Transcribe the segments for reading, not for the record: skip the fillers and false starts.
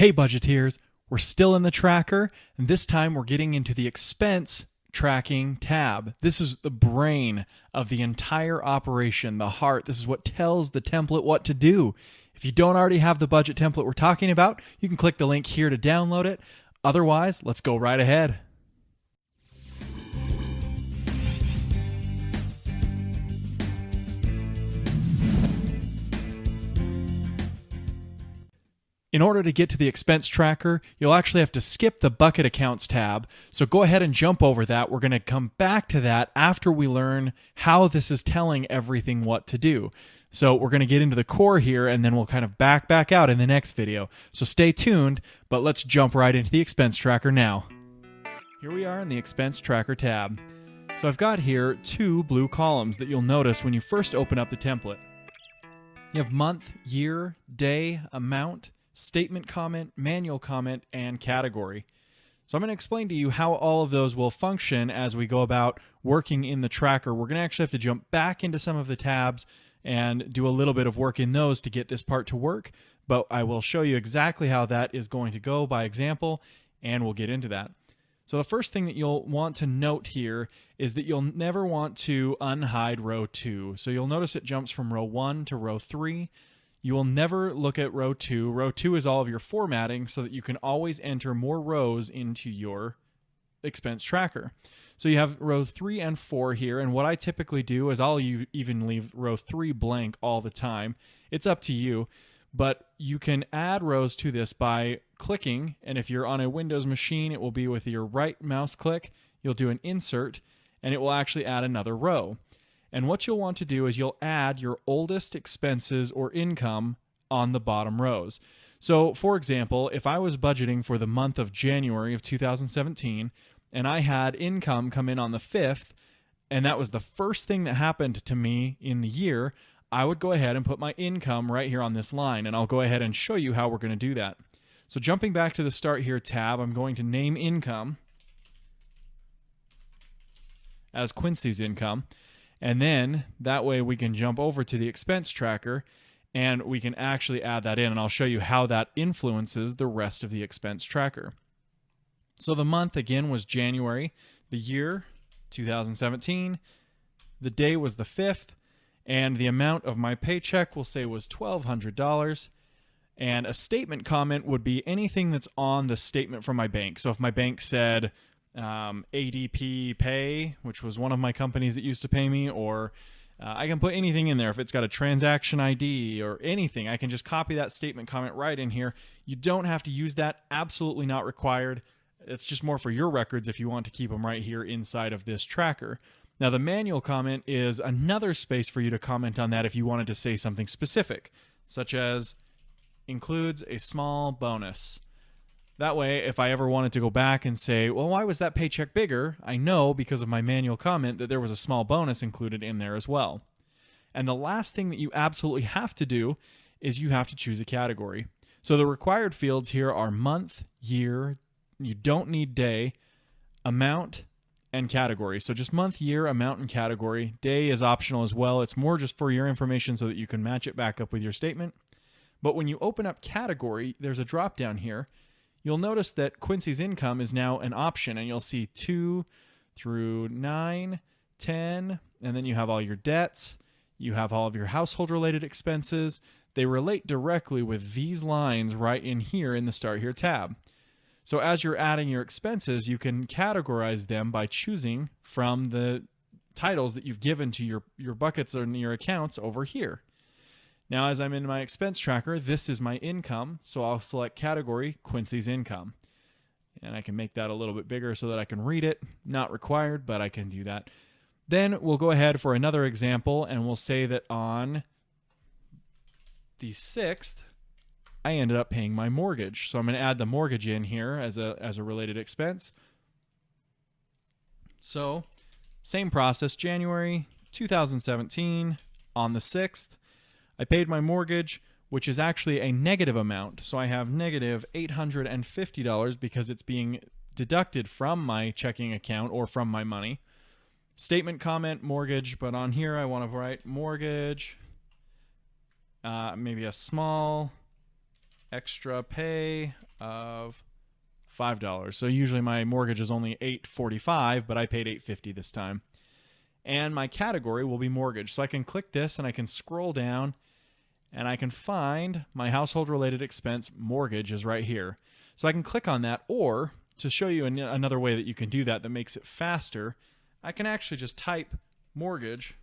Hey budgeteers, we're still in the tracker, and this time we're getting into the expense tracking tab. This is the brain of the entire operation, the heart. This is what tells the template what to do. If you don't already have the budget template we're talking about, you can click the link here to download it. Otherwise, let's go right ahead. In order to get to the expense tracker, you'll actually have to skip the bucket accounts tab. So go ahead and jump over that. We're going to come back to that after we learn how this is telling everything what to do. So we're going to get into the core here, and then we'll kind of back out in the next video. So stay tuned, but let's jump right into the expense tracker now. Here we are in the expense tracker tab. So I've got here two blue columns that you'll notice when you first open up the template. You have month, year, day, amount, statement comment, manual comment, and category. So I'm going to explain to you how all of those will function as we go about working in the tracker. We're going to actually have to jump back into some of the tabs and do a little bit of work in those to get this part to work, but I will show you exactly how that is going to go by example, and we'll get into that. So the first thing that you'll want to note here is that you'll never want to unhide row 2. So you'll notice it jumps from row 1 to row 3. You will never look at row 2. Row 2 is all of your formatting so that you can always enter more rows into your expense tracker. So you have row 3 and 4 here, and what I typically do is I'll even leave row 3 blank all the time. It's up to you, but you can add rows to this by clicking, and if you're on a Windows machine, it will be with your right mouse click. You'll do an insert, and it will actually add another row. And what you'll want to do is you'll add your oldest expenses or income on the bottom rows. So for example, if I was budgeting for the month of January of 2017 and I had income come in on the 5th, and that was the first thing that happened to me in the year, I would go ahead and put my income right here on this line, and I'll go ahead and show you how we're going to do that. So jumping back to the Start Here tab, I'm going to name income as Quincy's income. And then that way we can jump over to the expense tracker and we can actually add that in, and I'll show you how that influences the rest of the expense tracker. So the month again was January, the year 2017, the day was the 5th, and the amount of my paycheck we'll say was $1,200. And a statement comment would be anything that's on the statement from my bank. So if my bank said ADP Pay, which was one of my companies that used to pay me, or I can put anything in there. If it's got a transaction ID or anything, I can just copy that statement comment right in here. You don't have to use that, absolutely not required. It's just more for your records if you want to keep them right here inside of this tracker. Now the manual comment is another space for you to comment on that if you wanted to say something specific, such as includes a small bonus. That way, if I ever wanted to go back and say, well, why was that paycheck bigger? I know because of my manual comment that there was a small bonus included in there as well. And the last thing that you absolutely have to do is you have to choose a category. So the required fields here are month, year, you don't need day, amount, and category. So just month, year, amount, and category. Day is optional as well. It's more just for your information so that you can match it back up with your statement. But when you open up category, there's a drop down here. You'll notice that Quincy's income is now an option, and you'll see 2 through 9, 10, and then you have all your debts. You have all of your household-related expenses. They relate directly with these lines right in here in the Start Here tab. So as you're adding your expenses, you can categorize them by choosing from the titles that you've given to your buckets or your accounts over here. Now, as I'm in my expense tracker, this is my income, so I'll select category, Quincy's income. And I can make that a little bit bigger so that I can read it. Not required, but I can do that. Then we'll go ahead for another example, and we'll say that on the 6th, I ended up paying my mortgage. So I'm going to add the mortgage in here as a related expense. So, same process, January 2017, on the 6th. I paid my mortgage, which is actually a negative amount. So I have negative $850 because it's being deducted from my checking account or from my money. Statement comment, mortgage, but on here I want to write mortgage, maybe a small extra pay of $5. So usually my mortgage is only $845, but I paid $850 this time. And my category will be mortgage. So I can click this and I can scroll down and I can find my household related expense mortgage is right here. So I can click on that, or to show you another way that you can do that makes it faster, I can actually just type mortgage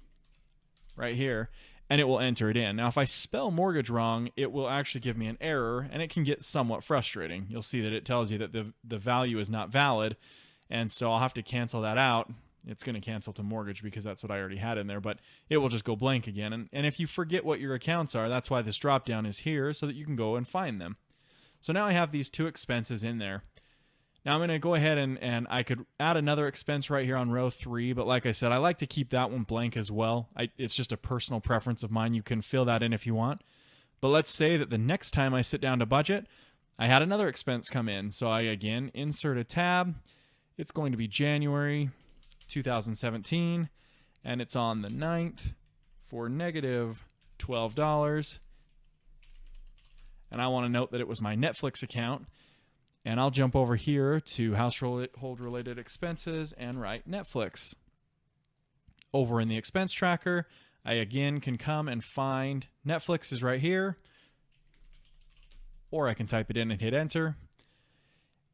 right here and it will enter it in. Now, if I spell mortgage wrong, it will actually give me an error and it can get somewhat frustrating. You'll see that it tells you that the value is not valid. And so I'll have to cancel that out. It's going to cancel to mortgage because that's what I already had in there, but it will just go blank again. And if you forget what your accounts are, that's why this drop down is here, so that you can go and find them. So now I have these two expenses in there. Now I'm going to go ahead and I could add another expense right here on row 3, but like I said, I like to keep that one blank as well. It's just a personal preference of mine. You can fill that in if you want. But let's say that the next time I sit down to budget, I had another expense come in. So I, again, insert a tab. It's going to be January 2017, and it's on the 9th for negative $12. And I want to note that it was my Netflix account. And I'll jump over here to household related expenses and write Netflix. Over in the expense tracker, I again can come and find Netflix is right here. Or I can type it in and hit enter.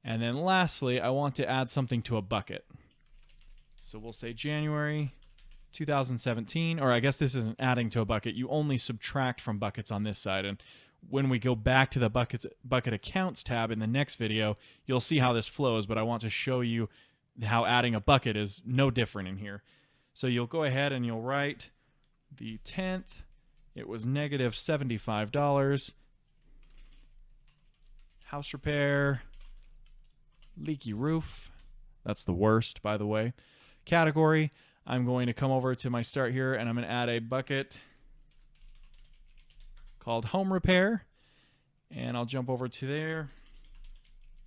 And then lastly, I want to add something to a bucket. So we'll say January 2017, or I guess this isn't adding to a bucket. You only subtract from buckets on this side. And when we go back to the bucket accounts tab in the next video, you'll see how this flows, but I want to show you how adding a bucket is no different in here. So you'll go ahead and you'll write the 10th. It was negative $75. House repair, leaky roof. That's the worst, by the way. Category, I'm going to come over to my start here and I'm going to add a bucket called home repair, and I'll jump over to there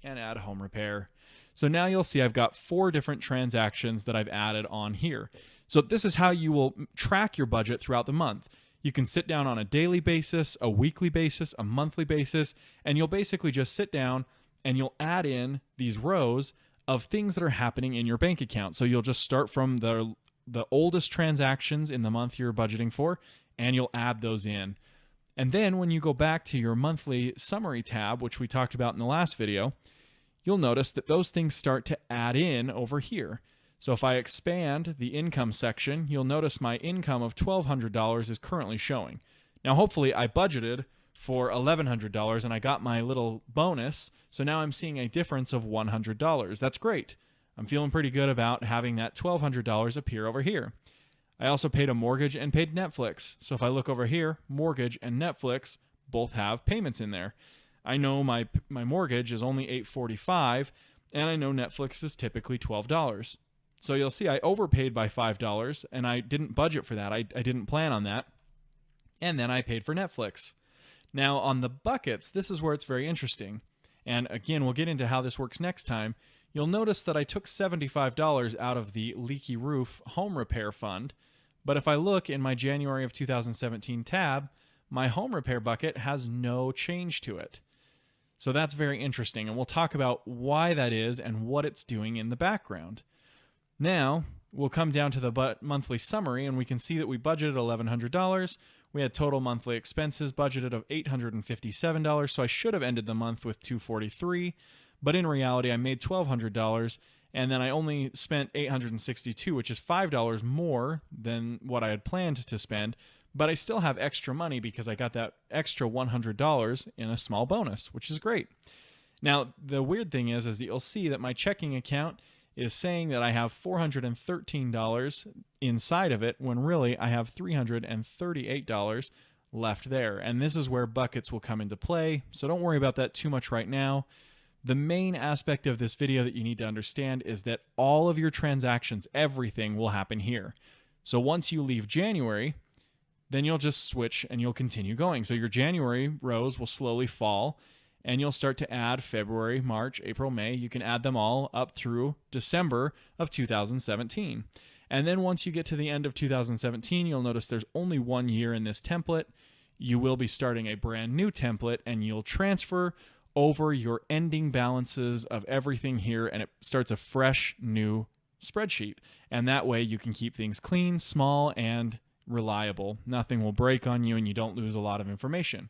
and add home repair. So now you'll see I've got 4 different transactions that I've added on here. So this is how you will track your budget throughout the month. You can sit down on a daily basis, a weekly basis, a monthly basis, and you'll basically just sit down and you'll add in these rows of things that are happening in your bank account. So you'll just start from the oldest transactions in the month you're budgeting for, and you'll add those in. And then when you go back to your monthly summary tab, which we talked about in the last video, you'll notice that those things start to add in over here. So if I expand the income section, you'll notice my income of $1,200 is currently showing. Now, hopefully I budgeted for $1,100 and I got my little bonus. So now I'm seeing a difference of $100. That's great. I'm feeling pretty good about having that $1,200 appear over here. I also paid a mortgage and paid Netflix. So if I look over here, mortgage and Netflix both have payments in there. I know my mortgage is only $845, and I know Netflix is typically $12. So you'll see I overpaid by $5, and I didn't budget for that. I didn't plan on that. And then I paid for Netflix. Now on the buckets, this is where it's very interesting. And again, we'll get into how this works next time. You'll notice that I took $75 out of the leaky roof home repair fund. But if I look in my January of 2017 tab, my home repair bucket has no change to it. So that's very interesting, and we'll talk about why that is and what it's doing in the background. Now, we'll come down to the monthly summary, and we can see that we budgeted $1,100. We had total monthly expenses budgeted of $857, so I should have ended the month with $243, but in reality, I made $1,200, and then I only spent $862, which is $5 more than what I had planned to spend, but I still have extra money because I got that extra $100 in a small bonus, which is great. Now, the weird thing is that you'll see that my checking account is saying that I have $413 inside of it, when really I have $338 left there. And this is where buckets will come into play, so don't worry about that too much right now. The main aspect of this video that you need to understand is that all of your transactions, everything will happen here. So once you leave January, then you'll just switch and you'll continue going. So your January rows will slowly fall, and you'll start to add February, March, April, May. You can add them all up through December of 2017. And then once you get to the end of 2017, you'll notice there's only 1 year in this template. You will be starting a brand new template, and you'll transfer over your ending balances of everything here, and it starts a fresh new spreadsheet. And that way you can keep things clean, small, and reliable. Nothing will break on you and you don't lose a lot of information.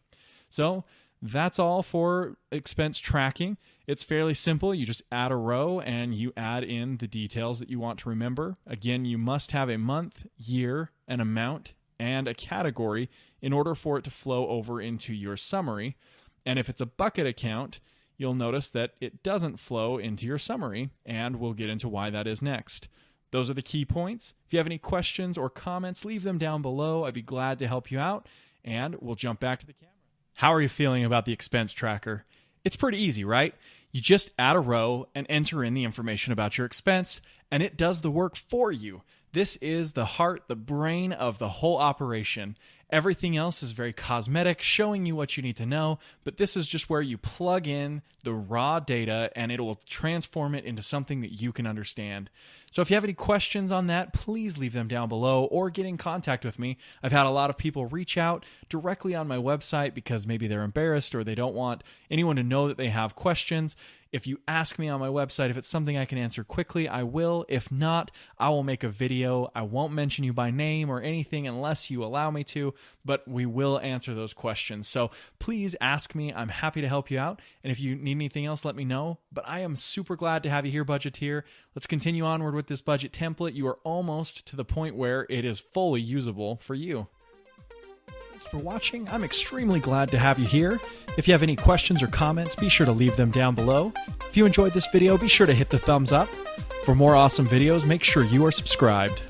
So that's all for expense tracking. It's fairly simple. You just add a row and you add in the details that you want to remember. Again, you must have a month, year, an amount, and a category in order for it to flow over into your summary. And if it's a bucket account, you'll notice that it doesn't flow into your summary, and we'll get into why that is next. Those are the key points. If you have any questions or comments, leave them down below. I'd be glad to help you out, and we'll jump back to the camera. How are you feeling about the expense tracker? It's pretty easy, right? You just add a row and enter in the information about your expense, and it does the work for you. This is the heart, the brain of the whole operation. Everything else is very cosmetic, showing you what you need to know, but this is just where you plug in the raw data and it will transform it into something that you can understand. So if you have any questions on that, please leave them down below or get in contact with me. I've had a lot of people reach out directly on my website because maybe they're embarrassed or they don't want anyone to know that they have questions. If you ask me on my website if it's something I can answer quickly, I will. If not, I will make a video. I won't mention you by name or anything unless you allow me to, but we will answer those questions. So please ask me. I'm happy to help you out. And if you need anything else, let me know. But I am super glad to have you here, Budgeteer. Let's continue onward with this budget template. You are almost to the point where it is fully usable for you. Thanks for watching. I'm extremely glad to have you here. If you have any questions or comments, be sure to leave them down below. If you enjoyed this video, be sure to hit the thumbs up. For more awesome videos, make sure you are subscribed.